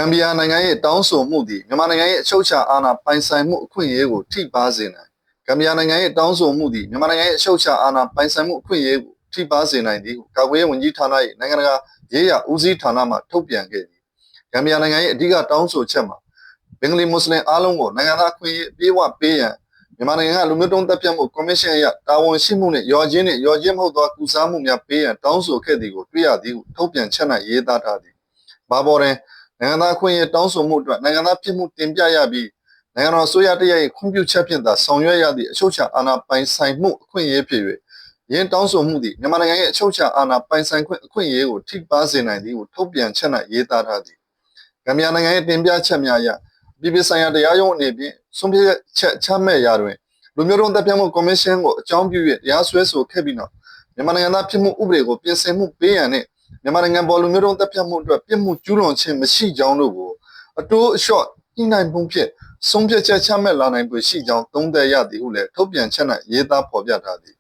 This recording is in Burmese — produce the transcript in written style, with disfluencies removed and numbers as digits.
မ်ဘီယာနိုင်ငံရဲ့တောင်းဆိုမှုသည်မြန်မာနိုင်ငံရဲ့အချုပ်အခြာအာဏာပိုင်ဆိုင်မှုအခွင့်အရေးကိုထိပါးစေနိုင်ဂမ်ဘီယာနိုင်ငံရဲ့တောင်းဆိုမှုသည်မြန်မာနိုင်ငံရဲ့အချုပ်အခြာအာဏာပိုင်ဆိုင်မှုအခွင့်အရေးကိုထိပါးစေနိုင်သည်ကာကွယ်ရေးဝန်ကြီးဌာန၏နိုင်ငံတကာရေးရာဦးစီးဌာနမှထုတ်ပြန်ခဲ့သည်ဂမ်ဘီယာနိုင်ငံရဲ့အဓိကတောင်းဆိုချက်မှာဘင်္ဂလီမွတ်စလင်အားလုံးကိုနိုင်ငံသားအခွင့်အရေးပြေဝပေးရန်မြန်မာနိုင်ငံကလူမျိုးတုံးတပ်ဖြတ်မှုကော်မရှင်အရတာဝန်ရှိမှုနှင့်ရော်ချင်းမဟုတ်သောကုစားမှုများပေးရန်တောင်းဆိုခဲ့သည်ကိုတွေ့ရသည်ဟုထုတ်ပြန်ချက်၌ရေးသားထားသည်ဘာပေါ်တွင်နိုင်ငံသားအခွင့်အရေးတောင်းဆိုမှုအတွက်နိုင်ငံသားဖြစ်မှုတင်ပြရပြီးနိုင်ငံတော်အစိုးရတရက်၏ခွင့်ပြုချက်ဖြင့်သာဆောင်ရွက်ရသည့်အချုပ်အခြာအာဏာပိုင်ဆိုင်မှုအခွင့်အရေးဖြစ်၍ယင်းတောင်းဆိုမှုသည်မြန်မာနိုင်ငံရဲ့အချုပ်အခြာအာဏာပိုင်ဆိုင်ခွင့်အခွင့်အရေးကိုထိပါးစေနိုင်သည်ဟုထုတ်ပြန်ချက်၌ရေးသားထားသည်ဂမ်ဘီယာနိုင်ငံရဲ့တင်ပြချက်များအရပြည်ပဆိုင်ရာတရားရုံးအနေဖြင့်ဆုံးဖြတ်ချက်ချမှတ်ရာတွင်လူမျိုးတုံးတပ်ဖြတ်မှုကော်မရှင်ကိုအကြောင်းပြု၍တရားစွဲဆိုခဲ့ပြီးနောက်မြန်မာနိုင်ငံသားဖြစ်မှုဥပဒေကိုပြင်ဆင်မှုပေးရန်နှင့်မြန်မာနိုင်ငံပေါ်လူမျိုးတုံးတပ်ဖြတ်မှုအတွက်ပြစ်မှုကျူးလွန်ခြင်းမရှိကြောင်းတို့ကိုအတိုးအလျှော့ညှိနှိုင်းမှုဖြင့်ဆုံးဖြတ်ချက်ချမှတ်လာနိုင်ပွင့်ရှိကြောင်းသုံးသပ်ရသည်ဟုလည်းထုတ်ပြန်ချက်၌ရေးသားဖော်ပြထားသည်